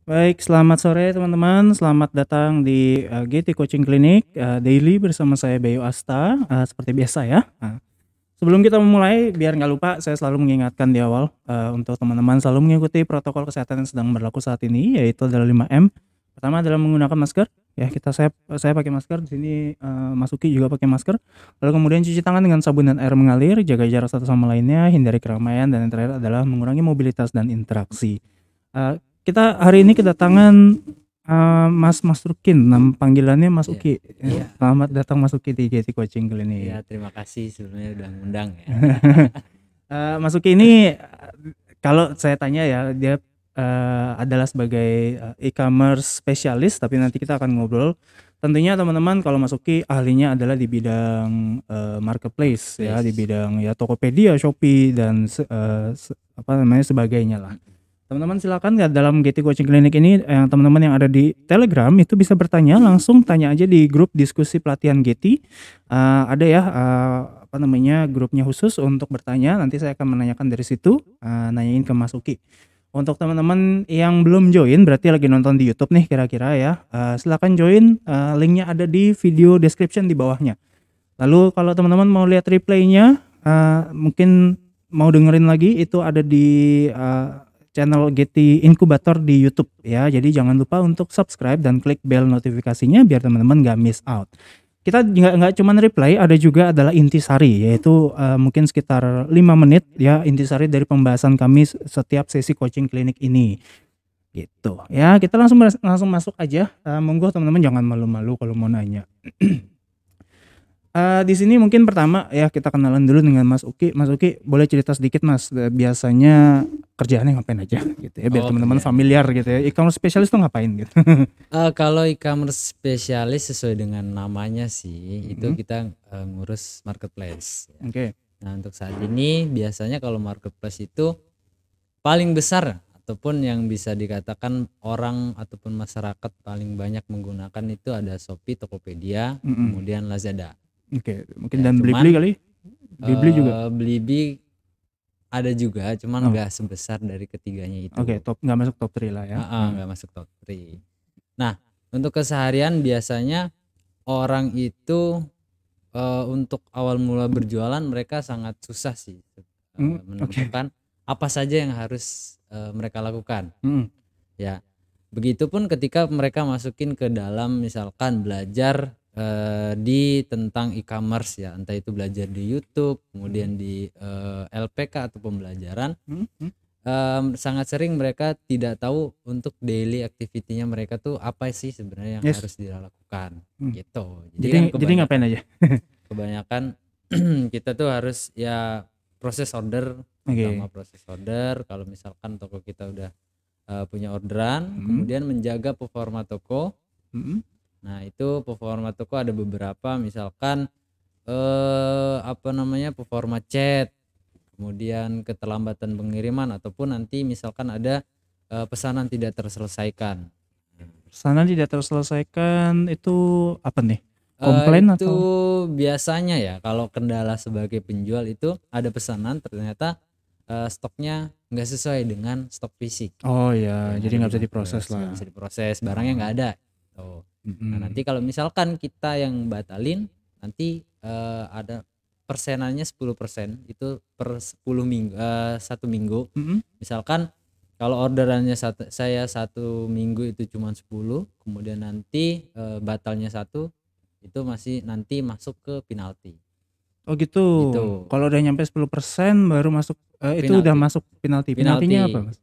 Baik, selamat sore teman-teman. Selamat datang di GT Coaching Clinic Daily bersama saya Bayu Asta. Seperti biasa ya. Sebelum kita memulai, biar nggak lupa, saya selalu mengingatkan di awal untuk teman-teman selalu mengikuti protokol kesehatan yang sedang berlaku saat ini, yaitu adalah 5M. Pertama adalah menggunakan masker. Ya, saya pakai masker di sini. Mas Uki juga pakai masker. Lalu kemudian cuci tangan dengan sabun dan air mengalir, jaga jarak satu sama lainnya, hindari keramaian, dan yang terakhir adalah mengurangi mobilitas dan interaksi. Kita hari ini kedatangan Mas Rukin, nama panggilannya Mas Iya, Uki. iya. Selamat datang Mas Uki di GT Coaching Clinic. Ya, terima kasih sebelumnya udah ngundang ya. Mas Uki ini kalau saya tanya ya, dia adalah sebagai e-commerce spesialis, tapi nanti kita akan ngobrol. Tentunya teman-teman, kalau Mas Uki ahlinya adalah di bidang marketplace ya, di bidang ya Tokopedia, Shopee dan sebagainya lah. Teman-teman silakan ya, dalam GT Coaching Clinic ini teman-teman yang ada di Telegram itu bisa bertanya langsung, tanya aja di grup diskusi pelatihan GT. Ada ya grupnya khusus untuk bertanya. Nanti saya akan menanyakan dari situ, nanyain ke Mas Uki. Untuk teman-teman yang belum join, berarti lagi nonton di YouTube nih kira-kira ya, silakan join, linknya ada di video description di bawahnya. Lalu kalau teman-teman mau lihat replaynya, mungkin mau dengerin lagi, itu ada di channel GT Incubator di YouTube ya. Jadi jangan lupa untuk subscribe dan klik bell notifikasinya biar teman-teman nggak miss out. Kita nggak cuma reply, ada juga adalah intisari, yaitu mungkin sekitar 5 menit ya, intisari dari pembahasan kami setiap sesi coaching klinik ini. Gitu ya, kita langsung masuk aja. Monggo teman-teman, jangan malu-malu kalau mau nanya. Di sini mungkin pertama ya kita kenalan dulu dengan Mas Uki. Mas Uki, boleh cerita sedikit Mas, biasanya kerjaannya ngapain aja gitu ya, biar teman-teman familiar gitu ya. E-commerce spesialis tuh ngapain gitu? Kalau e-commerce spesialis sesuai dengan namanya sih, itu kita ngurus marketplace. Oke. Nah, untuk saat ini biasanya kalau marketplace itu paling besar ataupun yang bisa dikatakan orang ataupun masyarakat paling banyak menggunakan itu ada Shopee, Tokopedia, kemudian Lazada. Oke, mungkin dan Blibli kali? Blibli juga? Blibli ada juga, cuman nggak sebesar dari ketiganya itu. Oke, nggak masuk top 3 lah ya. Nggak masuk top 3. Nah, untuk keseharian biasanya orang itu untuk awal mula berjualan mereka sangat susah sih menentukan apa saja yang harus mereka lakukan. Ya, begitupun ketika mereka masukin ke dalam misalkan belajar di tentang e-commerce ya, entah itu belajar di YouTube, kemudian di LPK atau pembelajaran. Sangat sering mereka tidak tahu untuk daily activity-nya mereka tuh apa sih sebenarnya yang harus dilakukan gitu. Jadi ngapain aja? Kebanyakan kita tuh harus ya proses order, pertama proses order. Kalau misalkan toko kita udah punya orderan, kemudian menjaga performa toko. Nah, itu performa toko ada beberapa, misalkan performa chat, kemudian keterlambatan pengiriman, ataupun nanti misalkan ada pesanan tidak terselesaikan. Pesanan tidak terselesaikan itu apa nih? Komplain itu atau? biasanya ya, kalau kendala sebagai penjual itu ada pesanan ternyata stoknya nggak sesuai dengan stok fisik. Oh ya, jadi nggak bisa diproses lah. Nggak bisa diproses, barangnya nggak ada. Tuh. Nah, nanti kalau misalkan kita yang batalin, nanti ada persenannya 10%, itu per 10 minggu, 1 minggu. Misalkan kalau orderannya saya 1 minggu itu cuma 10, kemudian nanti batalnya 1, itu masih nanti masuk ke penalti. Oh gitu. Kalau udah nyampe 10% baru masuk, itu udah masuk penalti. Penaltinya apa Mas?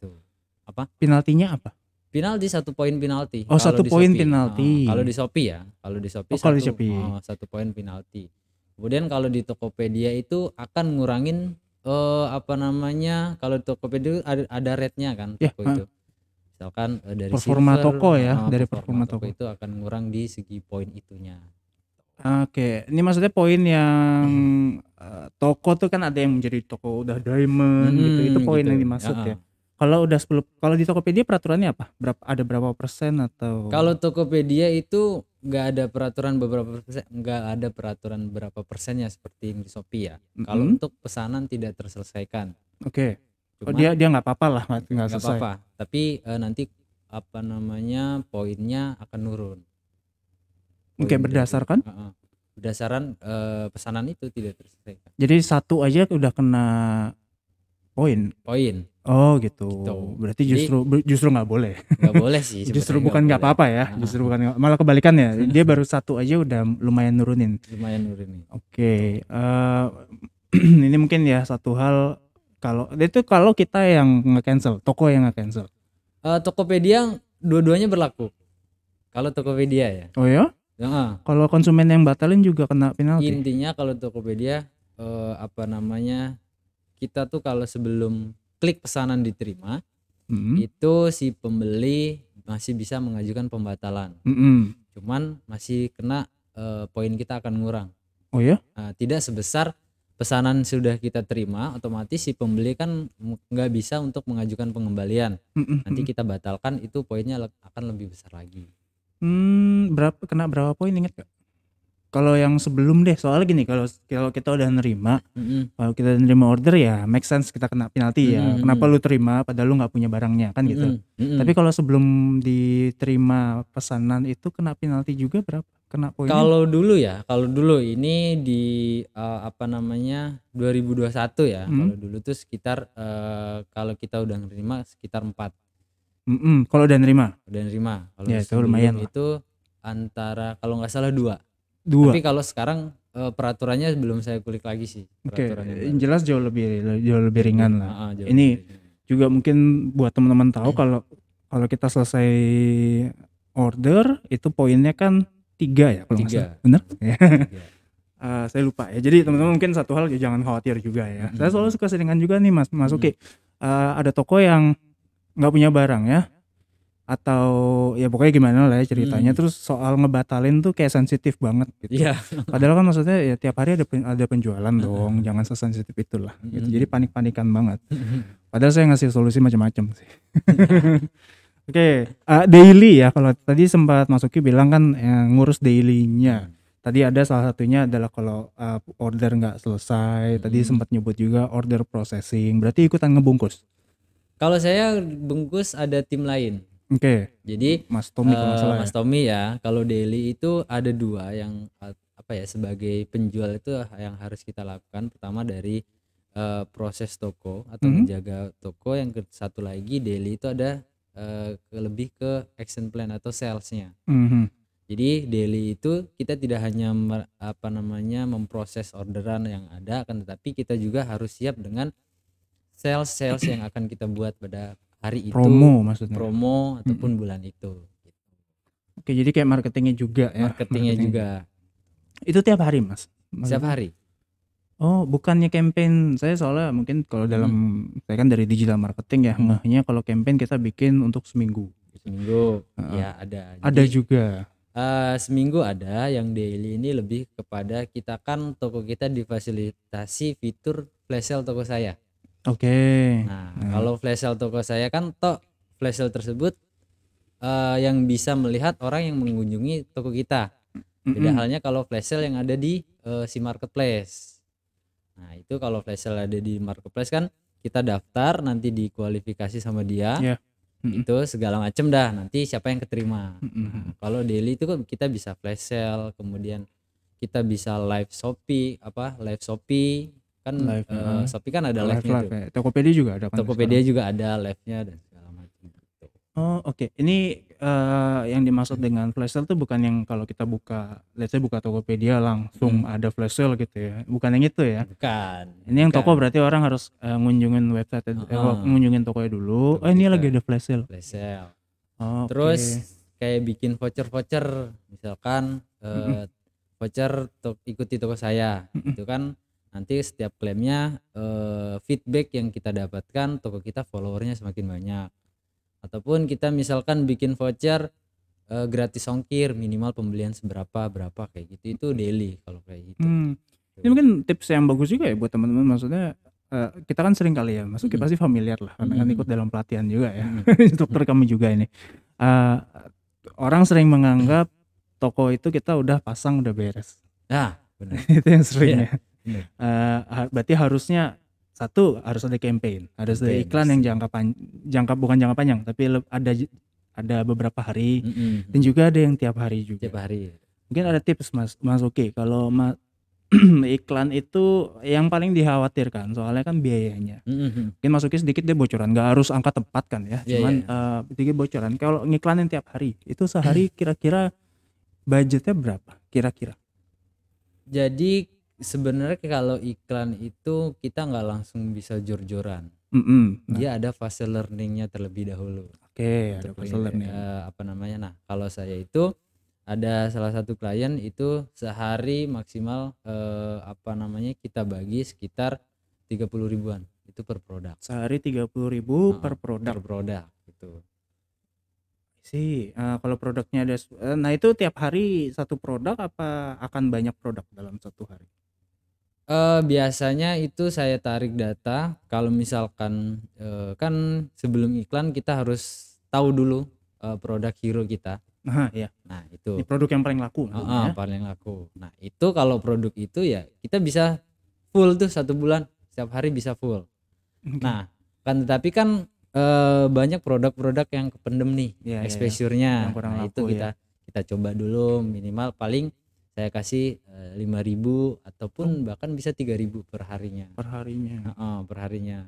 Apa? Penaltinya apa? Penalti 1 poin penalti. Oh, 1 poin penalti. Kalau di Shopee ya, kalau di Shopee 1 poin penalti. Kemudian kalau di Tokopedia itu akan ngurangin kalau di Tokopedia ada rate-nya kan toko itu. Misalkan dari performa silver, toko ya, dari performa toko itu akan ngurang di segi poin itunya. Oke, ini maksudnya poin yang toko tuh kan ada yang menjadi toko udah diamond gitu. Itu poin yang dimaksud ya. Kalau udah 10, kalau di Tokopedia peraturannya apa? Berapa persen atau? Kalau Tokopedia itu nggak ada peraturan berapa persennya seperti yang di Shopee ya. Kalau untuk pesanan tidak terselesaikan. Oke. Oh, dia nggak apa-apa lah, nggak selesai. Apa-apa. Tapi nanti poinnya akan nurun. Oke, Poin dari berdasarkan? berdasarkan pesanan itu tidak terselesaikan. Jadi satu aja udah kena poin. Poin Oh gitu. gitu. Berarti Jadi justru nggak boleh. nggak boleh sih Justru sebenarnya, bukan nggak boleh. apa-apa ya. Justru bukan malah kebalikannya. Dia baru satu aja udah lumayan nurunin. Lumayan nurunin. Oke. Ini mungkin ya satu hal, kalau kita yang nge-cancel, toko yang nge-cancel. Tokopedia dua-duanya berlaku. Kalau Tokopedia ya. Oh ya? Kalau konsumen yang batalin juga kena penalti. Intinya kalau Tokopedia kita tuh kalau sebelum klik pesanan diterima, itu si pembeli masih bisa mengajukan pembatalan. Cuman masih kena poin kita akan ngurang. Oh ya? Tidak sebesar pesanan sudah kita terima, otomatis si pembeli kan nggak bisa untuk mengajukan pengembalian. Nanti kita batalkan, itu poinnya akan lebih besar lagi. Kena berapa poin inget gak? Kalau yang sebelum deh, soalnya gini, kalau kita udah nerima, kalau kita nerima order ya make sense kita kena penalti ya. Kenapa lu terima padahal lu nggak punya barangnya kan gitu. Tapi kalau sebelum diterima pesanan itu kena penalti juga berapa? Kena poinnya? Kalau dulu ini di 2021 ya. Kalau dulu tuh sekitar kalau kita udah nerima sekitar 4. Kalau udah nerima. Kalau ya, itu lumayan itu antara kalau nggak salah 2. Dua. Tapi kalau sekarang peraturannya belum saya kulik lagi sih. Oke, jelas jauh lebih ringan lah. Ini juga mungkin buat teman-teman tahu kalau kita selesai order itu poinnya kan 3 ya kalau nggak salah. Bener? Saya lupa ya. Jadi teman-teman mungkin satu hal jangan khawatir juga ya. Saya selalu suka seringan juga nih Mas Uki. Ada toko yang nggak punya barang ya, atau ya pokoknya gimana lah ya ceritanya. Terus soal ngebatalin tuh kayak sensitif banget gitu. Padahal kan maksudnya ya tiap hari ada penjualan dong, jangan sesensitif itulah gitu. Jadi panik-panikan banget. Padahal saya ngasih solusi macam-macam sih. Oke, daily ya, kalau tadi sempat Mas Uki bilang kan ngurus dailynya. Tadi ada salah satunya adalah kalau order nggak selesai. Tadi sempat nyebut juga order processing. Berarti ikutan ngebungkus. Kalau saya bungkus ada tim lain. Oke. Jadi Mas Tommy kalau salah. Mas Tommy ya. Kalau daily itu ada 2 yang sebagai penjual itu yang harus kita lakukan. Pertama dari proses toko atau menjaga toko. Yang satu lagi daily itu ada lebih ke action plan atau salesnya. Jadi daily itu kita tidak hanya memproses orderan yang ada, akan tetapi kita juga harus siap dengan sales yang akan kita buat pada hari itu, promo maksudnya, ataupun bulan itu. Oke, jadi kayak marketingnya juga ya. Marketingnya juga. Itu tiap hari Mas? Setiap hari. Oh, bukannya campaign. Saya soalnya mungkin kalau dalam saya kan dari digital marketing ya, ngehnya kalau campaign kita bikin untuk seminggu. Ya ada. Ada juga. Seminggu ada. Yang daily ini lebih kepada kita kan toko kita difasilitasi fitur flash sale toko saya. Oke. Nah, kalau flash sale toko saya kan flash sale tersebut yang bisa melihat orang yang mengunjungi toko kita. Beda halnya kalau flash sale yang ada di si marketplace. Nah, itu kalau flash sale ada di marketplace kan kita daftar, nanti dikualifikasi sama dia. Itu segala macam dah, nanti siapa yang keterima. Nah, kalau daily itu kan kita bisa flash sale, kemudian kita bisa live Shopee kan Shopee kan ada live-nya tuh. Tokopedia juga ada kan? Tokopedia juga ada live-nya dan segala macam gitu. Oh, oke. Ini yang dimaksud dengan flash sale tuh bukan yang kalau kita buka, let's say buka Tokopedia langsung ada flash sale gitu ya. Bukan yang itu ya. Bukan. Ini yang toko berarti orang harus ngunjungin website, ngunjungin tokonya dulu. Oh, ini lagi ada flash sale. Flash sale. Terus kayak bikin voucher, misalkan voucher ikuti toko saya. Itu kan nanti setiap klaimnya feedback yang kita dapatkan, toko kita followernya semakin banyak. Ataupun kita misalkan bikin voucher gratis ongkir, minimal pembelian berapa kayak gitu. Itu daily kalau kayak gitu. Ini mungkin tips yang bagus juga ya buat teman-teman. Maksudnya kita kan sering kali ya, Mas Uki pasti familiar lah karena kan ikut dalam pelatihan juga ya. Instruktur kami juga ini. Orang sering menganggap toko itu kita udah pasang udah beres. Nah, benar. Itu yang sering ya. Berarti harusnya satu harus ada campaign, harus ada iklan yang bukan jangka panjang tapi ada ada beberapa hari Mm-mm. dan juga ada yang tiap hari Tiap juga. hari. Mungkin ada tips Mas Oki kalau iklan itu yang paling dikhawatirkan soalnya kan biayanya. Mm-mm. Mungkin Mas Oki sedikit deh bocoran, nggak harus angka tepat kan ya, Iya, iya. cuman sedikit bocoran. Kalau ngiklanin tiap hari itu sehari kira-kira budgetnya berapa kira-kira? Jadi sebenarnya kalau iklan itu kita nggak langsung bisa jor-joran. Nah, Dia ada fase learningnya terlebih dahulu oke, ada untuk fase learning. apa namanya. Nah, kalau saya itu ada salah satu klien itu sehari maksimal apa namanya kita bagi sekitar 30 ribuan itu per produk. Sehari 30.000 per Heeh, produk. per produk gitu. Kalau produknya ada nah itu tiap hari satu produk apa akan banyak produk dalam satu hari? Biasanya itu saya tarik data kalau misalkan kan sebelum iklan kita harus tahu dulu produk hero kita. Nah, iya. Nah, Ini itu produk yang paling laku maksudnya ya? paling laku. Nah, itu kalau produk itu ya kita bisa full tuh 1 bulan, setiap hari bisa full. Oke. Nah, kan tetapi kan banyak produk-produk yang kependem nih Iya, iya, iya. exposure-nya. Yang kurang Nah, laku itu ya. kita coba dulu minimal paling saya kasih 5.000 ataupun bahkan bisa 3.000 per harinya. Per harinya. Heeh, per harinya.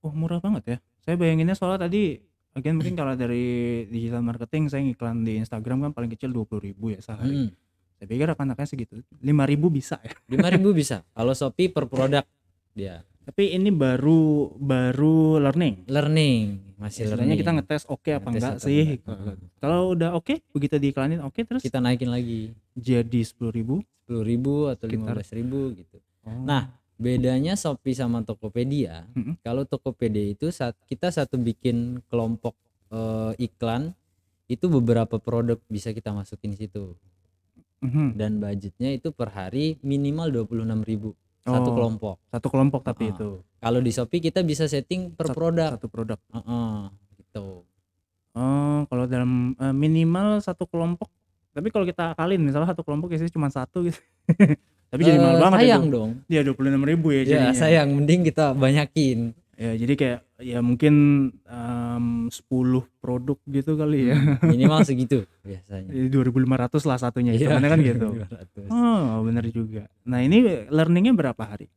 Oh, murah banget ya. Saya bayanginnya soalnya tadi mungkin kalau dari digital marketing saya ngiklan di Instagram kan paling kecil 20.000 ya sehari. Saya pikir akan segitu. 5.000 bisa ya. 5.000 bisa. Kalau Shopee per produk dia. Tapi ini baru learning. Masih Istilahnya learning. kita ngetes oke apa Ngetes enggak atau sih. enggak. Kalau udah oke, begitu diiklanin oke terus Kita naikin lagi jadi 10.000. 10.000 atau Sekitar. 15.000 gitu. Oh. Nah, bedanya Shopee sama Tokopedia, kalau Tokopedia itu saat kita satu bikin kelompok iklan itu beberapa produk bisa kita masukin situ. Dan budgetnya itu per hari minimal 26.000 satu kelompok. Satu kelompok tapi itu. Kalau di Shopee kita bisa setting per produk. Satu produk. Gitu. Kalau dalam minimal satu kelompok. Tapi kalau kita akalin misalnya satu kelompok isinya cuma satu gitu. Tapi jadi mahal banget sayang itu. dong. Iya 26.000 ya Ya jadinya. sayang, mending kita banyakin. Ya jadi kayak ya mungkin 10 produk gitu kali ya. Minimal segitu biasanya. Jadi 2.500 lah satunya. Iya, Hitungannya kan gitu. 2.500. Oh benar juga. Nah ini learningnya berapa hari?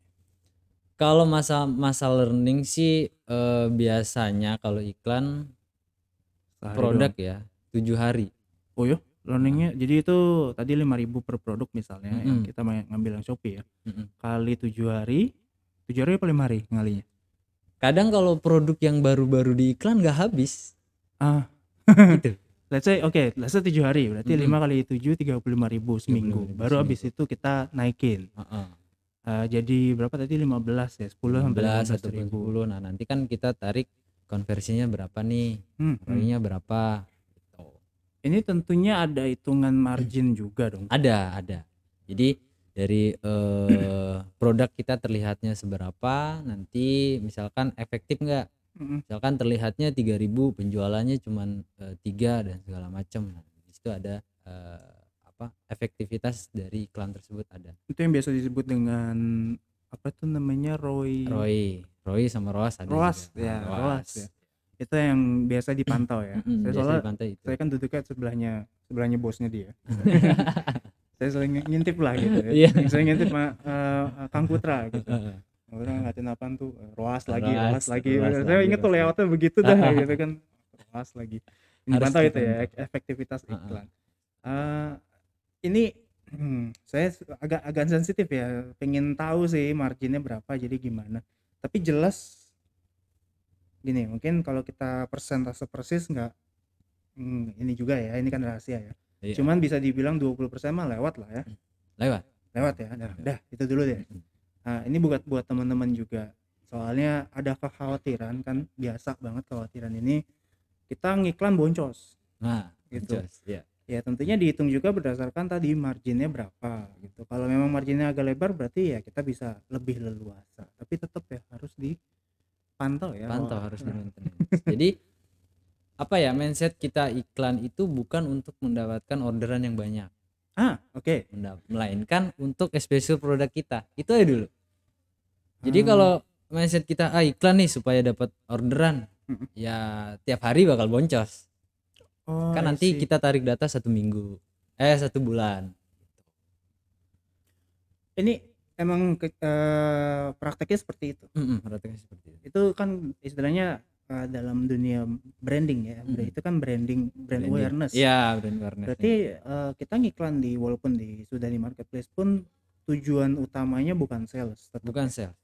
Kalau masa learning sih biasanya kalau iklan Sehari produk doang. ya 7 hari. Oh ya learningnya jadi itu tadi 5.000 per produk misalnya yang kita ngambil yang Shopee ya. Kali 7 hari 7 hari apa 5 hari ngalinya? Kadang kalau produk yang baru-baru di iklan nggak habis. Gitu. Let's say 7 hari berarti 5 kali 7 35.000 seminggu. Baru habis itu kita naikin. Jadi berapa tadi 15 ya 10 sampai 15.000. Nah nanti kan kita tarik konversinya berapa nih, ROI-nya berapa gitu. Ini tentunya ada hitungan margin juga dong. Ada. Jadi dari produk kita terlihatnya seberapa, nanti misalkan efektif nggak, misalkan terlihatnya 3.000 penjualannya cuman 3 dan segala macam. Nah, di situ ada efektivitas dari iklan tersebut ada. Itu yang biasa disebut dengan apa tuh namanya ROI sama ROAS ada. ROAS ya. Itu yang biasa dipantau ya. Saya kan duduknya sebelahnya bosnya dia. Saya sering ngintip lah gitu ya. Saya ngintip Kang Putra gitu. Orang ngatain apaan tuh ROAS lagi. Saya inget tuh layoutnya begitu dah gitu kan. ROAS lagi. Ini pantau itu ya efektivitas iklan. Ini saya agak sensitif ya, pengen tahu sih marginnya berapa jadi gimana. Tapi jelas gini, mungkin kalau kita persentase persis nggak ini juga ya, ini kan rahasia ya. Cuman bisa dibilang 20% mah lewat lah ya. Lewat ya. Dah itu dulu deh. Nah, ini buat teman-teman juga. Soalnya ada kekhawatiran kan, biasa banget kekhawatiran ini kita ngiklan boncos. Nah, gitu. Boncos, ya. Ya tentunya dihitung juga berdasarkan tadi marginnya berapa gitu. Kalau memang marginnya agak lebar berarti ya kita bisa lebih leluasa. Tapi tetap ya harus dipantau ya. Harus di-maintenance. Jadi apa ya, mindset kita iklan itu bukan untuk mendapatkan orderan yang banyak. Oke. Melainkan untuk special produk kita. Itu aja dulu. Jadi kalau mindset kita iklan nih supaya dapat orderan, ya tiap hari bakal boncos. Oh, Kan I nanti see. kita tarik data 1 minggu, 1 bulan. Ini emang prakteknya seperti itu. Prakteknya seperti itu. Itu kan istilahnya dalam dunia branding ya. Itu kan brand awareness. Iya, brand awareness. Berarti kita ngiklan walaupun sudah di marketplace pun tujuan utamanya bukan sales, tetap Bukan ya. sales.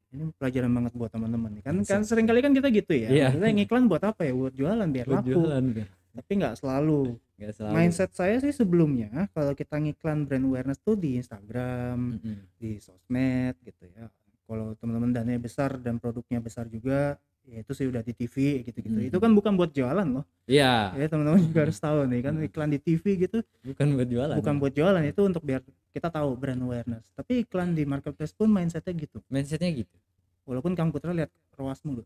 Ini pelajaran banget buat teman-teman nih. Kan Sales. sering kali kan kita gitu ya. Iya. Maksudnya ngiklan buat apa ya? Buat jualan biar Buat laku. jualan, kan. Tapi nggak selalu. Nggak selalu. Mindset saya sih sebelumnya kalau kita ngiklan brand awareness tuh di Instagram, di sosmed gitu ya. Kalau teman-teman dananya besar dan produknya besar juga, ya itu sih udah di TV gitu-gitu. Itu kan bukan buat jualan loh. Iya. Ya teman-teman juga harus tahu nih kan iklan di TV gitu Bukan buat jualan. bukan buat jualan, itu untuk biar kita tahu brand awareness. Tapi iklan di marketplace pun mindsetnya gitu. Mindsetnya gitu. Walaupun Kang Putra lihat ROAS mulu.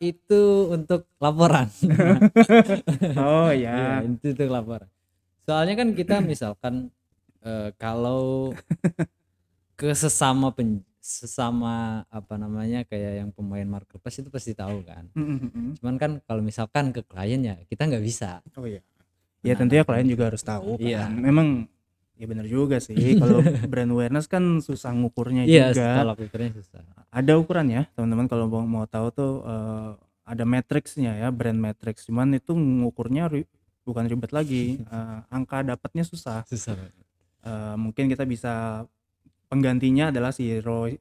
Itu untuk laporan. Oh Iya, ya. itu untuk laporan. Soalnya kan kita misalkan kalau ke sesama apa namanya kayak yang pemain marketplace itu pasti tahu kan. Cuman kan kalau misalkan ke klien ya kita nggak bisa. Oh iya. Ya tentunya klien juga harus tahu kan. Iya. Memang ya benar juga sih. Kalau brand awareness kan susah ngukurnya Iya, juga. tolak ukurnya susah. Ada ukurannya teman-teman kalau mau tahu tuh ada matriksnya ya, brand matrix. Cuman itu ngukurnya bukan ribet lagi. Angka dapatnya susah. Susah banget. Mungkin kita bisa penggantinya adalah si Roy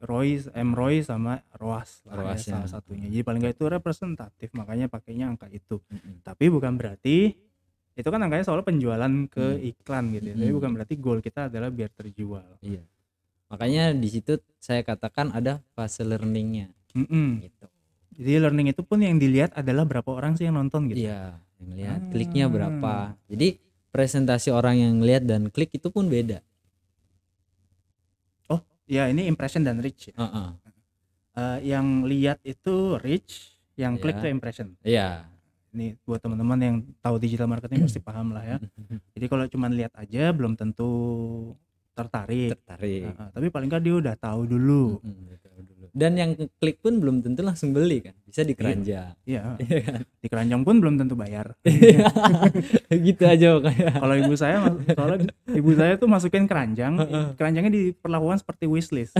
sama ROAS lah ya, salah satunya. Jadi paling nggak itu representatif, makanya pakainya angka itu. Tapi bukan berarti itu kan angkanya soal penjualan ke iklan gitu ya. Tapi bukan berarti goal kita adalah biar terjual. Iya. Makanya di situ saya katakan ada fase learningnya. Gitu. Jadi learning itu pun yang dilihat adalah berapa orang sih yang nonton gitu. Iya, yang lihat kliknya berapa. Jadi presentasi orang yang lihat dan klik itu pun beda. Oh, ya ini impression dan reach. Yang lihat itu reach, yang klik itu impression. Iya. Ini buat teman-teman yang tahu digital marketing pasti paham lah ya. Jadi kalau cuma lihat aja belum tentu tertarik. Tapi paling nggak dia udah tahu dulu. Dan yang klik pun belum tentu langsung beli kan, bisa di keranjang. Iya. Di keranjang pun belum tentu bayar. Gitu aja kayak. Kalau ibu saya tuh masukin keranjang, keranjangnya diperlakukan seperti wishlist.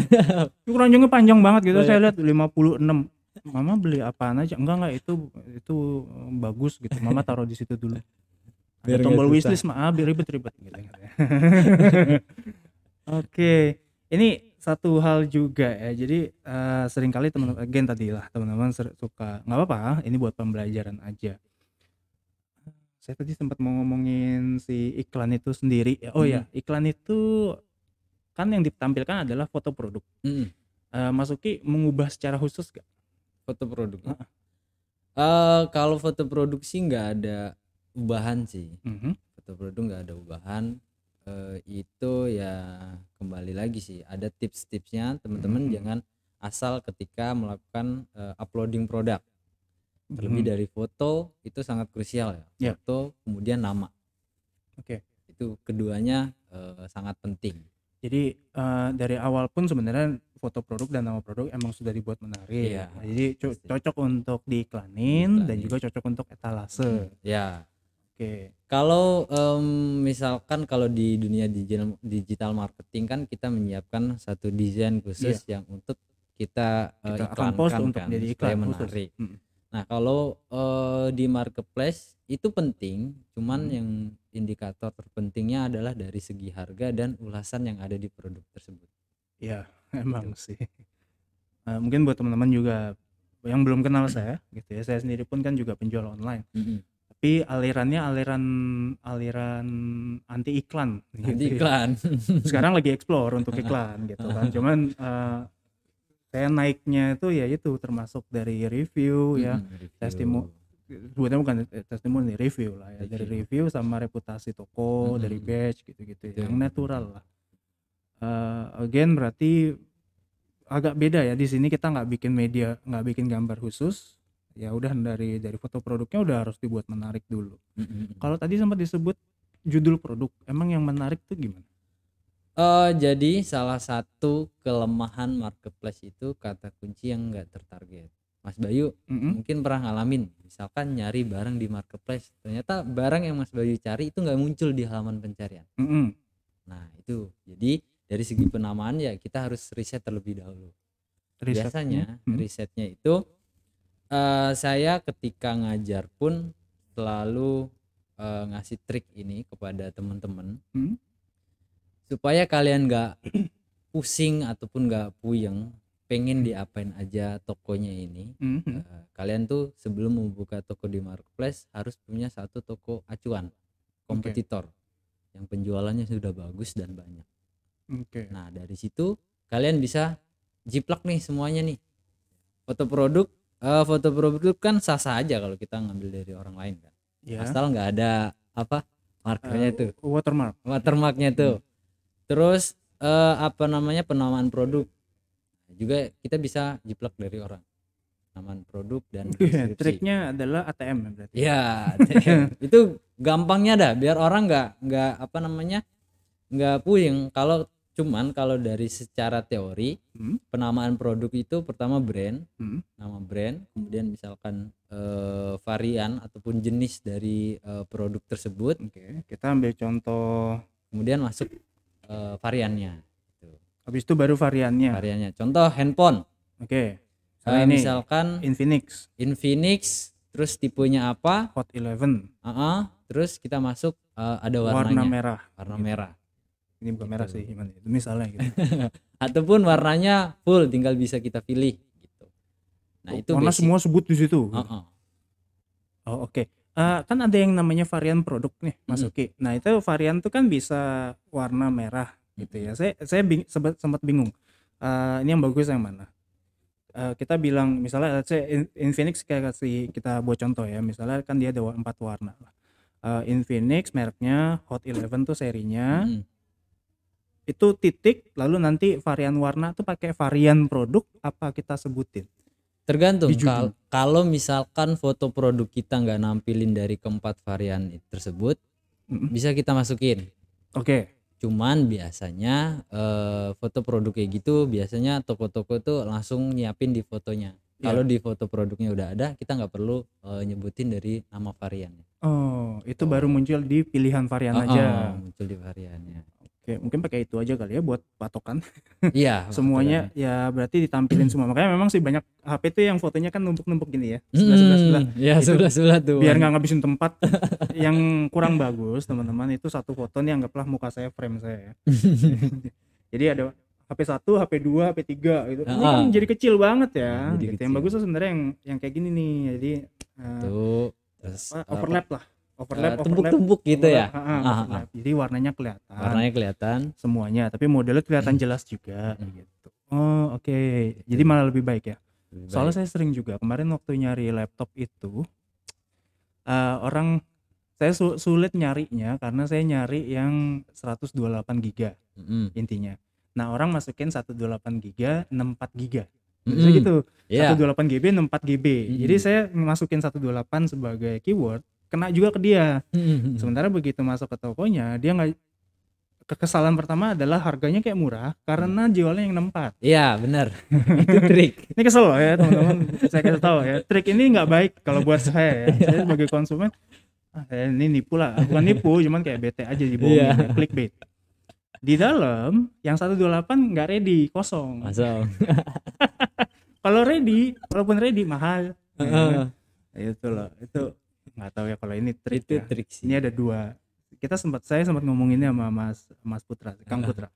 Keranjangnya panjang banget gitu. Saya lihat 56. Mama beli apaan aja? Enggak itu bagus gitu. Mama taruh di situ dulu. Ada tombol wishlist biar ribet-ribet gitu. Oke. Ini satu hal juga ya. Jadi seringkali teman-teman teman-teman suka, nggak apa-apa, ini buat pembelajaran aja. Saya tadi sempat mau ngomongin si iklan itu sendiri. Oh ya, iklan itu kan yang ditampilkan adalah foto produk. Masuki mengubah secara khusus gak foto produk? Kalau foto produk sih nggak ada ubahan sih. Foto produk nggak ada ubahan. Itu ya kembali lagi sih ada tips-tipsnya teman-teman. Jangan asal ketika melakukan uploading produk. Terlebih dari foto itu sangat krusial ya. Foto kemudian nama. Itu keduanya sangat penting. Jadi dari awal pun sebenarnya foto produk dan nama produk emang sudah dibuat menarik. Jadi cocok untuk diiklanin dan juga cocok untuk etalase. Kalau misalkan kalau di dunia digital marketing kan kita menyiapkan satu desain khusus yang untuk kita iklankan untuk menjadi iklan menarik. Nah kalau di marketplace itu penting, cuman yang indikator terpentingnya adalah dari segi harga dan ulasan yang ada di produk tersebut. Ya emang sih. Mungkin buat teman-teman juga yang belum kenal saya gitu ya, saya sendiri pun kan juga penjual online. Tapi alirannya aliran anti iklan. Sekarang lagi explore untuk iklan gitu kan. Cuman saya naiknya itu termasuk dari review ya, bukan testimoni, review lah ya. Dari review sama reputasi toko, dari badge gitu-gitu yang natural lah. Again berarti agak beda ya, di sini kita nggak bikin gambar khusus. Ya udah dari foto produknya udah harus dibuat menarik dulu. Kalau tadi sempat disebut judul produk, emang yang menarik tuh gimana? Jadi salah satu kelemahan marketplace itu kata kunci yang nggak tertarget. Mas Bayu Mm-mm. mungkin pernah ngalamin, misalkan nyari barang di marketplace, ternyata barang yang Mas Bayu cari itu nggak muncul di halaman pencarian. Mm-mm. Nah itu, jadi dari segi penamaan ya kita harus riset terlebih dahulu. Risetnya. Biasanya risetnya itu saya ketika ngajar pun selalu ngasih trik ini kepada teman-teman Mm. supaya kalian nggak pusing ataupun nggak puyeng pengen diapain aja tokonya ini. Mm-mm. Kalian tuh sebelum membuka toko di marketplace harus punya satu toko acuan kompetitor yang penjualannya sudah bagus dan banyak. Oke. Nah dari situ kalian bisa jiplak nih semuanya nih. Foto produk kan sah-sah aja kalau kita ngambil dari orang lain kan. Ya. Asal nggak ada apa markernya tuh, watermarknya tuh. Terus apa namanya, penamaan produk juga kita bisa jiplak dari orang, penamaan produk dan deskripsi. Triknya adalah ATM ya berarti. Ya itu gampangnya dah, biar orang nggak apa namanya, nggak puyeng. Kalau dari secara teori penamaan produk itu pertama brand, nama brand, kemudian misalkan varian ataupun jenis dari produk tersebut. Oke, kita ambil contoh, kemudian masuk variannya. habis itu baru variannya. Contoh handphone. Oke. Ini misalkan Infinix, terus tipenya apa? Hot 11. Terus kita masuk ada warna warnanya. merah. Merah. Ini bukan merah sih, gimana itu misalnya gitu. Ataupun warnanya full, tinggal bisa kita pilih gitu. Nah, itu warna basic. semua sebut di situ. Oh, oke. Kan ada yang namanya varian produk nih, Mas Uki. Nah, itu varian tuh kan bisa warna merah gitu ya. Saya sempat bingung. Ini yang bagus yang mana? Kita bilang misalnya Infinix, kayak kasih kita buat contoh ya. Misalnya kan dia ada 4 warna. Infinix mereknya, Hot 11 tuh serinya. Itu titik, lalu nanti varian warna tuh pakai varian produk apa kita sebutin? Tergantung. Kalau misalkan foto produk kita nggak nampilin dari keempat varian tersebut, bisa kita masukin. Oke. Cuman biasanya foto produk kayak gitu biasanya toko-toko tuh langsung nyiapin di fotonya. Kalau di foto produknya udah ada, kita nggak perlu nyebutin dari nama variannya. Oh, itu baru muncul di pilihan varian aja. Muncul di variannya. Oke, mungkin pakai itu aja kali ya buat patokan. Iya. Semuanya ya berarti ditampilin semua. Makanya memang sih banyak HP tuh yang fotonya kan numpuk-numpuk gini ya. Sebelah. Ya, sebelah tuh. Biar nggak ngabisin tempat. Yang kurang bagus teman-teman, itu satu foto nih anggaplah muka saya, frame saya ya. Jadi ada HP 1, HP 2, HP 3 gitu. Ini kan jadi kecil banget ya. Gitu. Yang bagus tuh sebenarnya yang kayak gini nih. Jadi tuh terus overlap lah. Tumpuk-tumpuk gitu ya. Jadi warnanya kelihatan semuanya, tapi modelnya kelihatan jelas juga gitu. Oh, oke. Jadi malah lebih baik ya. Soalnya saya sering juga kemarin waktu nyari laptop itu saya sulit nyarinya karena saya nyari yang 128 GB intinya. Nah, orang masukin 128 GB 64 GB. Bisa gitu. 128 GB 64 GB. Jadi saya masukin 128 sebagai keyword, kena juga ke dia. Sementara begitu masuk ke tokonya, dia nggak, kekesalan pertama adalah harganya kayak murah karena jualnya yang 64. Iya, benar. Itu trik. Ini kesel loh ya teman-teman, saya kasih tahu ya. Trik ini nggak baik kalau buat saya ya. Saya sebagai konsumen, ini nipu lah. Bukan nipu, cuman kayak bete aja dibohongin, clickbait. Di dalam yang 128 nggak ready, kosong. Kalau ready, walaupun ready mahal. Itu loh, itu nggak tahu ya kalau ini trik. Itu ya. Trik sih. Ini ada dua. Saya sempat ngomonginnya sama Mas Putra, Kang Putra.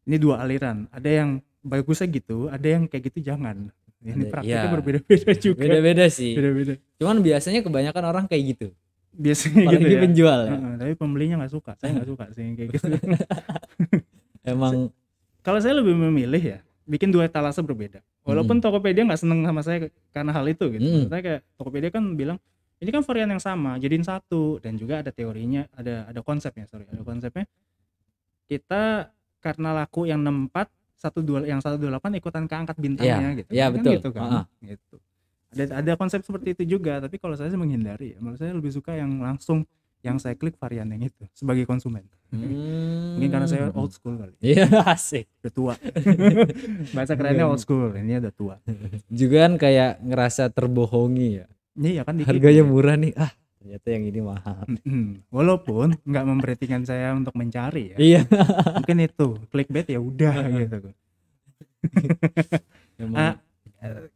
Ini dua aliran. Ada yang bagusnya gitu, ada yang kayak gitu jangan. Ini praktiknya berbeda-beda juga. Beda-beda sih. Beda-beda. Cuman biasanya kebanyakan orang kayak gitu. Biasanya apalagi gitu ya. Penjual ya. Tapi pembelinya nggak suka. Saya nggak suka sih yang kayak gitu. Emang. Kalau saya lebih memilih ya bikin dua etalase berbeda. Walaupun Tokopedia nggak seneng sama saya karena hal itu gitu. Maksudnya kayak Tokopedia kan bilang ini kan varian yang sama, jadiin satu, dan juga ada teorinya, ada konsepnya, ada konsepnya. Kita karena laku yang 64, yang 128 ikutan keangkat bintangnya gitu. Iya, betul. Gitu kan. Gitu. Ada konsep seperti itu juga, tapi kalau saya sih menghindari ya. Menurut saya lebih suka yang langsung yang saya klik varian yang itu sebagai konsumen. Mungkin karena saya old school kali. Iya, asik. Udah tua. Bahasa kerennya old school, ini udah tua. Juga kan kayak ngerasa terbohongi ya. Iya kan dikit. Harganya murah nih. Ternyata yang ini mahal. Walaupun nggak memberhentikan saya untuk mencari ya. Iya. Mungkin itu clickbait ya udah gitu.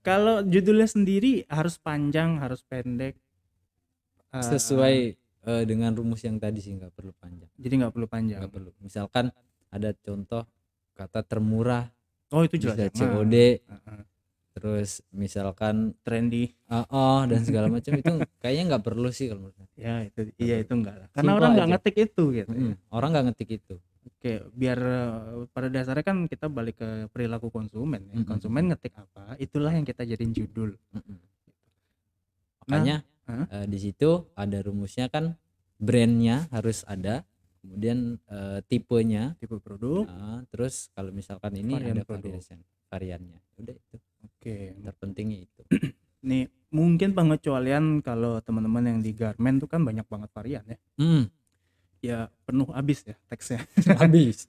Kalau judulnya sendiri harus panjang, harus pendek. Sesuai dengan rumus yang tadi sih, nggak perlu panjang. Jadi nggak perlu panjang. Nggak perlu. Misalkan ada contoh kata termurah. Oh itu jelas. Bisa COD. Terus misalkan trendy. Dan segala macam itu kayaknya nggak perlu sih kalau menurut saya. Ya itu iya itu enggak lah. Karena Simple orang nggak aja. ngetik itu gitu. Orang nggak ngetik itu. Oke, biar pada dasarnya kan kita balik ke perilaku konsumen ya. Konsumen ngetik apa, itulah yang kita jadiin judul. Makanya di situ ada rumusnya kan, brandnya harus ada, kemudian tipenya, tipe produk, terus kalau misalkan ini varian ada produk. variannya. Udah itu. Oke. Terpentingnya itu. Nih mungkin pengecualian kalau teman-teman yang di garment tuh kan banyak banget varian ya. Ya penuh habis ya teksnya. Habis.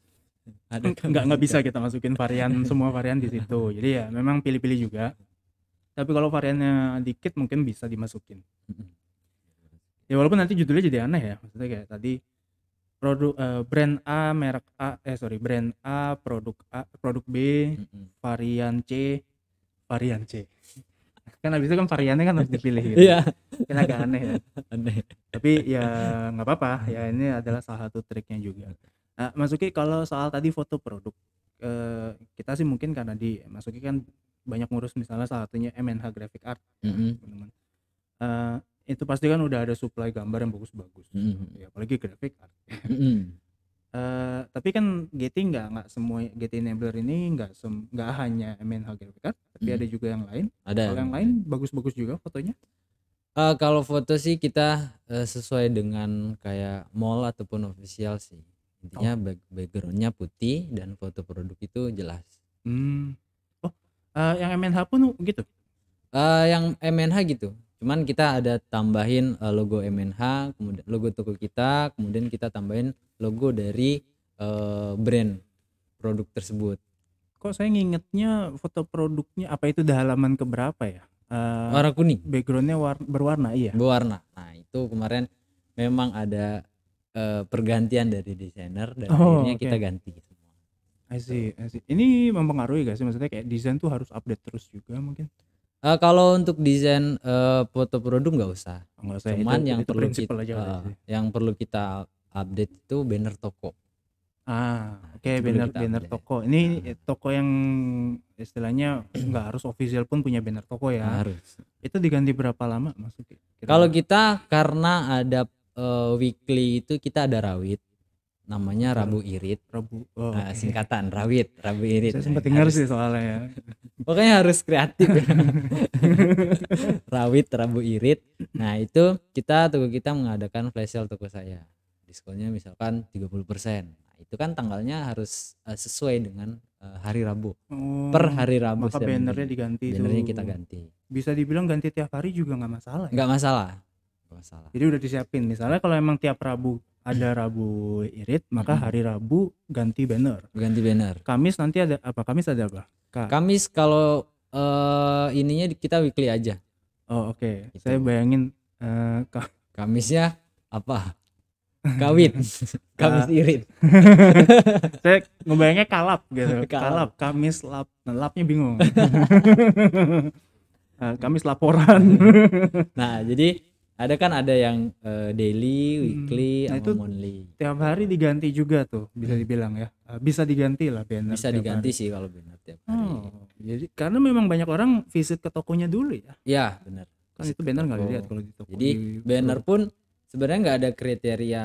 Nggak bisa kita masukin varian semua varian di situ. Jadi ya memang pilih-pilih juga. Tapi kalau variannya dikit mungkin bisa dimasukin. Ya walaupun nanti judulnya jadi aneh ya. Maksudnya kayak tadi produk brand A merek A brand A produk B varian C kan habis itu kan variannya kan harus dipilih gitu. Iya. Kan agak aneh ya. Aneh. Tapi ya nggak apa-apa ya, ini adalah salah satu triknya juga. Nah, Masuki kalau soal tadi foto produk, kita sih mungkin karena di Masuki kan banyak ngurus misalnya salah satunya MNH Graphic Art, teman-teman. Itu pasti kan udah ada supply gambar yang bagus-bagus, ya, apalagi graphic art. Tapi kan Getty nggak semua Getty Enabler ini nggak hanya MNH Graphic Art, tapi ada juga yang lain. Kalau yang lain bagus-bagus juga fotonya. Kalau foto sih kita sesuai dengan kayak mall ataupun official sih. Intinya backgroundnya putih dan foto produk itu jelas. Yang MNH pun gitu? Yang MNH gitu. Cuman kita ada tambahin logo MNH, kemudian logo toko kita, kemudian kita tambahin logo dari brand produk tersebut. Kok saya ngingetnya foto produknya apa itu di halaman keberapa ya? Warna kuning. Backgroundnya berwarna, iya. Berwarna. Nah itu kemarin memang ada pergantian dari desainer dan akhirnya kita ganti semua. I see. Ini mempengaruhi gak sih, maksudnya kayak desain tuh harus update terus juga mungkin? Kalau untuk desain foto produk nggak usah. Cuman itu yang perlu kita update itu banner toko. Banner toko. Ini toko yang istilahnya nggak harus official pun punya banner toko ya. Harus. Itu diganti berapa lama maksudnya? Kalau kita karena ada weekly itu kita ada rawit. Namanya Rabu Irit. Singkatan Rabu Irit. Saya sempat dengar sih soalnya ya. Pokoknya harus kreatif ya. Rabu Irit. Nah itu toko kita mengadakan flash sale toko saya. Diskonnya misalkan 30%. Nah itu kan tanggalnya harus sesuai dengan hari Rabu. Per hari Rabu. Maka bannernya diganti. Bannernya kita ganti. Bisa dibilang ganti tiap hari juga nggak masalah ya? Nggak masalah. Jadi udah disiapin. Misalnya kalau emang tiap Rabu ada Rabu Irit, maka hari Rabu ganti banner. Kamis nanti ada apa? Kamis kalau ininya kita weekly aja. Oke. Gitu. Saya bayangin Kamisnya apa? Kawit. Kamis Irit. Saya ngebayangnya kalap gitu. Kalap. Kamis lapnya bingung. Kamis laporan. Nah jadi ada yang daily, weekly, atau monthly. Tiap hari diganti juga tuh, bisa dibilang ya. Bisa diganti lah banner. Bisa diganti sih kalau banner tiap hari. Jadi karena memang banyak orang visit ke tokonya dulu ya. Iya benar. Kan itu banner nggak dilihat kalau di toko. Jadi banner pun sebenarnya nggak ada kriteria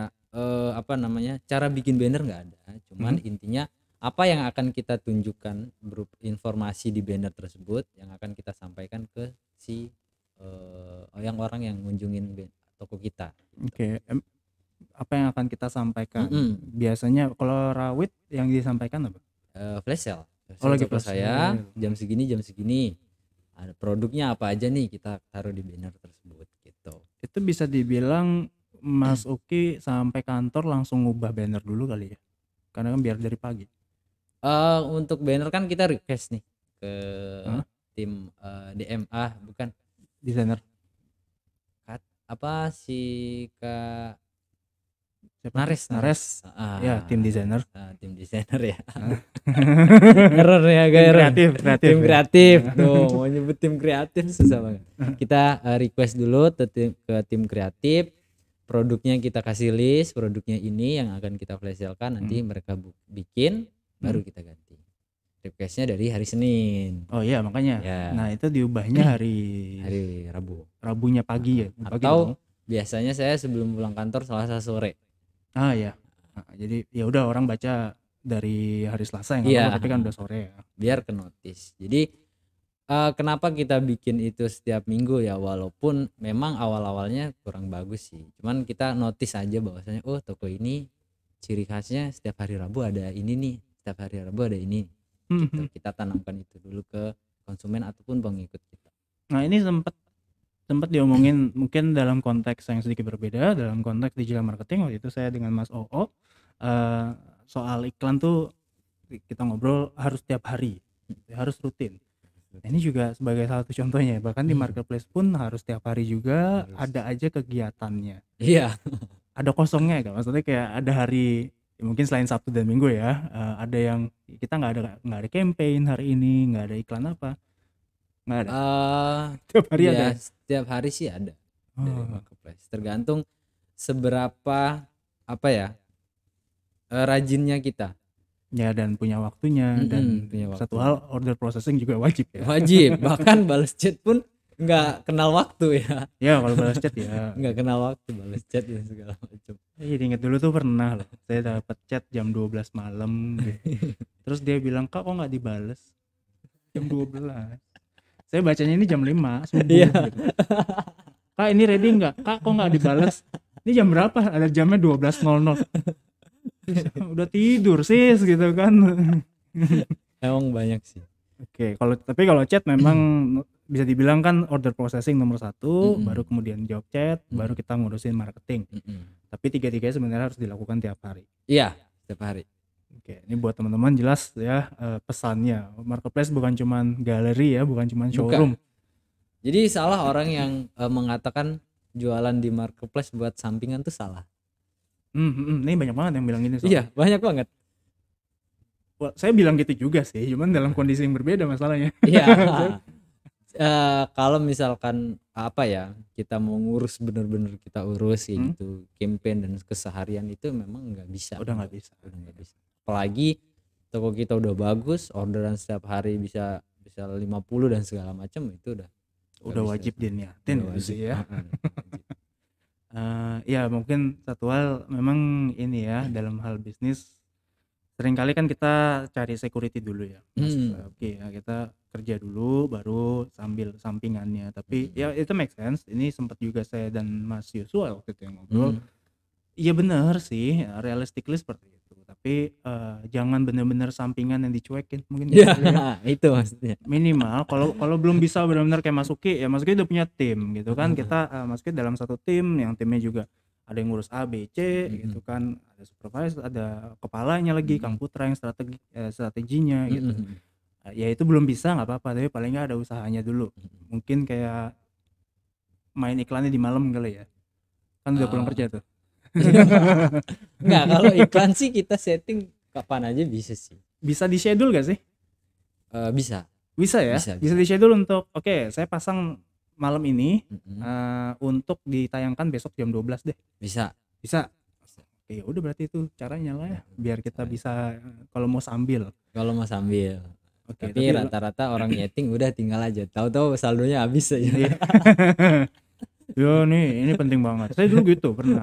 cara bikin banner nggak ada. Cuman intinya apa yang akan kita tunjukkan berupa informasi di banner tersebut yang akan kita sampaikan ke si yang orang yang ngunjungin toko kita. Oke. Apa yang akan kita sampaikan? Biasanya kalau rawit yang disampaikan apa? Flash sale. Toko saya jam segini. Ada produknya apa aja nih kita taruh di banner tersebut gitu. Itu bisa dibilang Mas Uki sampai kantor langsung ngubah banner dulu kali ya? Karena kan biar dari pagi. Untuk banner kan kita request nih ke Hah? tim DMA, bukan Desainer apa si Kak siapa? Nares, Nares. Ya, tim desainer. tim desainer ya. Ah. Error ya, Tim agak error. kreatif Tim ya. kreatif tuh, mau nyebut tim kreatif susah banget. Kita request dulu ke tim kreatif, produknya kita kasih list, produknya ini yang akan kita flash sale-kan, nanti mereka bikin, baru kita ganti. Requestnya dari hari Senin. Oh iya, makanya. Ya. Nah, itu diubahnya hari Rabu. Rabunya pagi ya. Pagi Atau dong. biasanya saya sebelum pulang kantor Selasa sore. Ah ya. Nah, jadi ya udah orang baca dari hari Selasa yang Iya. tapi kan udah sore ya. Biar ke notice. Jadi kenapa kita bikin itu setiap minggu ya, walaupun memang awal-awalnya kurang bagus sih. Cuman kita notice aja bahwasanya oh toko ini ciri khasnya setiap hari Rabu ada ini nih, setiap hari Rabu ada ini. Gitu. Kita tanamkan itu dulu ke konsumen ataupun pengikut kita. Nah, ini sempat diomongin mungkin dalam konteks yang sedikit berbeda, dalam konteks digital marketing. Waktu itu saya dengan Mas Oo soal iklan tuh kita ngobrol harus tiap hari, harus rutin. Nah, ini juga sebagai salah satu contohnya, bahkan di marketplace pun harus tiap hari juga ada aja kegiatannya. Iya. Ada kosongnya kan, maksudnya kayak ada hari mungkin selain Sabtu dan Minggu ya, ada yang kita nggak ada campaign hari ini, nggak ada iklan apa, nggak ada. Tiap hari ya, ada. Setiap hari sih ada dari marketplace. Tergantung seberapa rajinnya kita. Ya, dan punya waktunya, dan punya satu hal order processing juga wajib ya. Wajib, bahkan balas chat pun nggak kenal waktu ya. Ya kalau balas chat ya nggak kenal waktu, balas chat dan segala macam. Jadi inget dulu tuh pernah loh, saya dapat chat jam 12 malam gitu. Terus dia bilang, "Kak, kok nggak dibales?" Jam 12. Saya bacanya ini jam 5 subuh gitu. "Kak, ini ready nggak?" "Kak, kok nggak dibales?" "Ini jam berapa?" Ada jamnya 12.00. Udah tidur sis gitu kan. Emang banyak sih. Oke, tapi kalau chat memang bisa dibilang kan order processing nomor 1, baru kemudian jawab chat, baru kita ngurusin marketing. Tapi tiga-tiganya sebenarnya harus dilakukan tiap hari. Iya, tiap hari. Oke, ini buat teman-teman jelas ya pesannya. Marketplace bukan cuman galeri ya, bukan cuman showroom. Jadi salah orang yang mengatakan jualan di marketplace buat sampingan tuh salah. Ini banyak banget yang bilang gini. Iya, banyak banget. Wah, saya bilang gitu juga sih, cuman dalam kondisi yang berbeda masalahnya. Iya. Kalau misalkan kita mau ngurus bener-bener kita urus kayak gitu, campaign dan keseharian itu memang nggak bisa. Udah nggak bisa. Apalagi toko kita udah bagus, orderan setiap hari bisa 50 dan segala macam, itu udah wajib diniatin sih ya. Ya mungkin satu hal memang ini ya, dalam hal bisnis seringkali kan kita cari security dulu ya. Oke, ya kita kerja dulu baru sambil sampingannya. Tapi ya itu make sense. Ini sempat juga saya dan Mas Yosua waktu itu yang ngobrol. Iya benar sih, realistically seperti itu. Tapi jangan benar-benar sampingan yang dicuekin mungkin. Ya, itu maksudnya. Minimal kalau belum bisa benar-benar kayak Mas Uki, ya Mas Uki udah punya tim gitu kan. Kita Mas Uki dalam satu tim yang timnya juga ada yang ngurus A, B, C gitu kan. Ada supervisor, ada kepalanya lagi, Kang Putra yang strateginya gitu. Ya itu belum bisa nggak apa-apa, tapi paling nggak ada usahanya dulu. Mungkin kayak main iklannya di malam kali ya. Kan udah pulang kerja tuh. Enggak, kalau iklan sih kita setting kapan aja bisa sih. Bisa di schedule gak sih? Bisa ya? Bisa di schedule untuk oke, saya pasang malam ini untuk ditayangkan besok jam 12 deh. Bisa. Oke, udah berarti itu caranya lah ya, biar kita bisa kalau mau sambil. Oke, tapi rata-rata orang nyeting udah tinggal aja, tahu-tahu saldonya habis aja. Yo nih, ini penting banget. Saya dulu gitu pernah.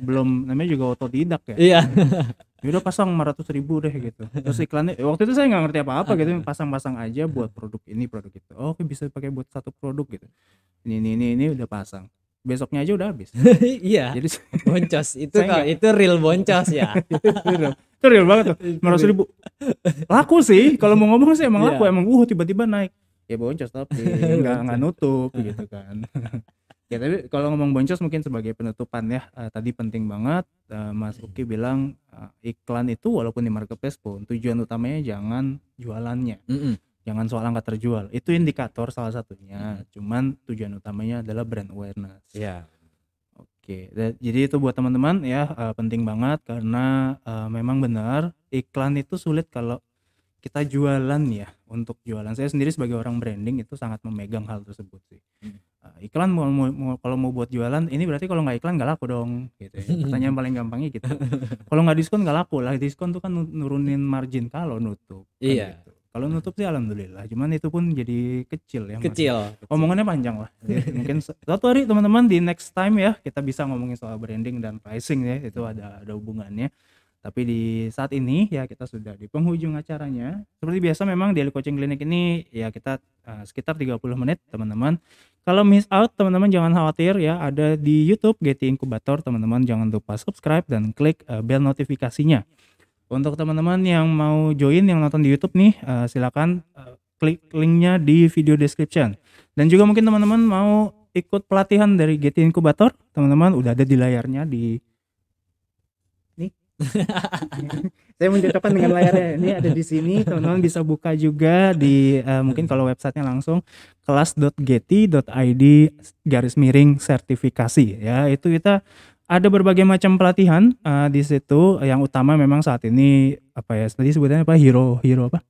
Belum, namanya juga otodidak ya. Iya. Udah pasang 500.000 deh gitu. Terus iklannya waktu itu saya nggak ngerti apa-apa gitu, pasang-pasang aja buat produk ini, produk itu. Oke, bisa pakai buat satu produk gitu. Ini udah pasang. Besoknya aja udah habis. Iya. Jadi boncos itu real boncos ya. Itu real banget tuh. 500.000. Laku sih, kalau mau ngomong sih emang laku, emang tiba-tiba naik. Ya boncos tapi nggak nutup gitu kan. Ya tapi kalau ngomong boncos mungkin sebagai penutupan ya, tadi penting banget Mas Uki bilang iklan itu walaupun di marketplace pun tujuan utamanya jangan jualannya, Mm-mm. jangan soal angka terjual, itu indikator salah satunya, cuman tujuan utamanya adalah brand awareness. Iya. Oke, jadi itu buat teman-teman ya, penting banget karena memang benar iklan itu sulit kalau kita jualan ya. Untuk jualan, saya sendiri sebagai orang branding itu sangat memegang hal tersebut sih. Iklan kalau mau buat jualan, ini berarti kalau nggak iklan nggak laku dong, gitu ya. Pertanyaan paling gampangnya gitu. Kalau nggak diskon nggak laku lah, diskon tuh kan nurunin margin kalau nutup. Kan Iya. gitu. Kalau nutup sih alhamdulillah, cuman itu pun jadi kecil ya. Kecil. Omongannya panjang lah. Mungkin suatu hari teman-teman di next time ya kita bisa ngomongin soal branding dan pricing ya, itu ada hubungannya. Tapi di saat ini ya kita sudah di penghujung acaranya. Seperti biasa memang Daily Coaching Clinic ini ya kita sekitar 30 menit teman-teman. Kalau miss out teman-teman jangan khawatir ya, ada di YouTube Getty Incubator, teman-teman jangan lupa subscribe dan klik bell notifikasinya. Untuk teman-teman yang mau join yang nonton di YouTube nih, silakan klik linknya di video description. Dan juga mungkin teman-teman mau ikut pelatihan dari Getty Incubator, teman-teman udah ada di layarnya di nih. Saya mencocokkan dengan layarnya. Ini ada di sini, teman-teman bisa buka juga di mungkin kalau websitenya langsung kelas.getty.id/sertifikasi ya. Itu kita ada berbagai macam pelatihan di situ. Yang utama memang saat ini apa ya? Tadi sebutannya apa? Hero apa?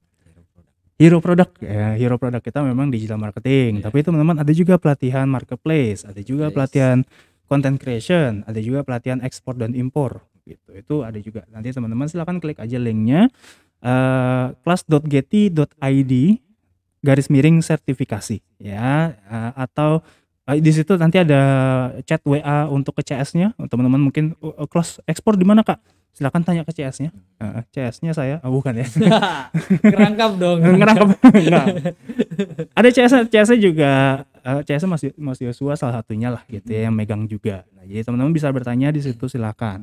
Hero product ya. Hero product kita memang digital marketing. Tapi teman-teman ada juga pelatihan marketplace, ada juga pelatihan content creation, ada juga pelatihan ekspor dan impor gitu. Itu ada juga. Nanti teman-teman silakan klik aja linknya kelas.getty.id/sertifikasi ya, atau di situ nanti ada chat WA untuk ke CS-nya. Teman-teman mungkin kelas ekspor di mana Kak? Silakan tanya ke CS-nya. CS-nya saya, bukan ya. Ngerangkap dong. Ngerangkap. Nah. Ada CS-nya juga, CS-nya Mas Yosua salah satunya lah gitu ya, yang megang juga. Nah, jadi teman-teman bisa bertanya di situ silakan.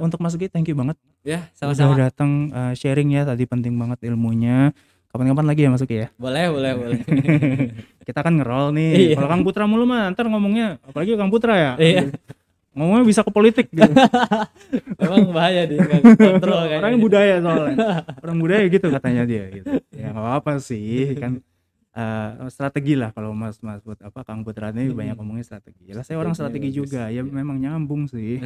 Untuk Mas Uki thank you banget. Ya, sama-sama. Udah datang sharing ya, tadi penting banget ilmunya. Kapan-kapan lagi ya Mas Uki ya. Boleh. Kita kan ngerol nih. Kalau Kang Putra mulu mah ntar ngomongnya, apalagi Kang Putra ya. Iya. Ngomongnya bisa ke politik gitu. Emang bahaya dia nggak kontrol kayaknya. Orangnya budaya soalnya. Orang budaya gitu katanya dia gitu. Ya nggak apa-apa sih kan. Strategi lah kalau Mas Kang Putra ini banyak ngomongin strategi. Lah saya orang strategi juga ya, memang nyambung sih.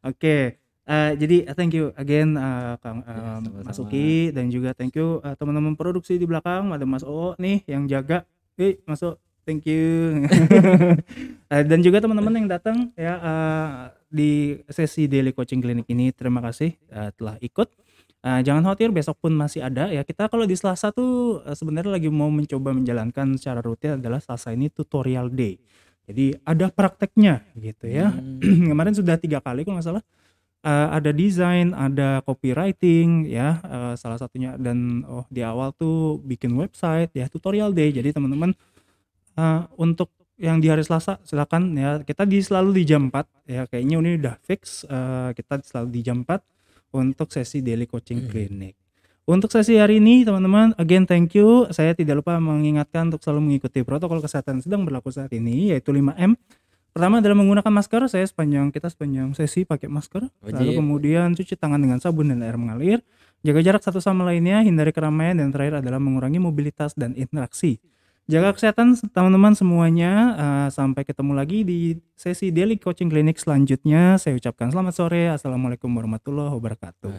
Oke. Jadi thank you again Kang Mas Uki, dan juga thank you teman-teman produksi di belakang, ada Mas Oo nih yang jaga. Mas Oo, thank you. Dan juga teman-teman yang datang ya di sesi Daily Coaching Clinic ini, terima kasih telah ikut. Jangan khawatir, besok pun masih ada ya. Kita kalau di Selasa tuh sebenarnya lagi mau mencoba menjalankan secara rutin adalah Selasa ini tutorial day. Jadi ada prakteknya gitu ya. Kemarin sudah 3 kali kalau nggak salah. Ada desain, ada copywriting ya, salah satunya, dan di awal tuh bikin website ya, tutorial day. Jadi teman-teman untuk yang di hari Selasa silakan ya, kita selalu di jam 4 ya, kayaknya ini udah fix, kita selalu di jam 4 untuk sesi Daily Coaching Clinic. Untuk sesi hari ini teman-teman, again thank you. Saya tidak lupa mengingatkan untuk selalu mengikuti protokol kesehatan sedang berlaku saat ini, yaitu 5M. Pertama adalah menggunakan masker, kita sepanjang sesi pakai masker. Lalu kemudian cuci tangan dengan sabun dan air mengalir, jaga jarak satu sama lainnya, hindari keramaian, dan terakhir adalah mengurangi mobilitas dan interaksi. Jaga kesehatan teman-teman semuanya. Sampai ketemu lagi di sesi Daily Coaching Clinic selanjutnya. Saya ucapkan selamat sore. Assalamualaikum warahmatullahi wabarakatuh.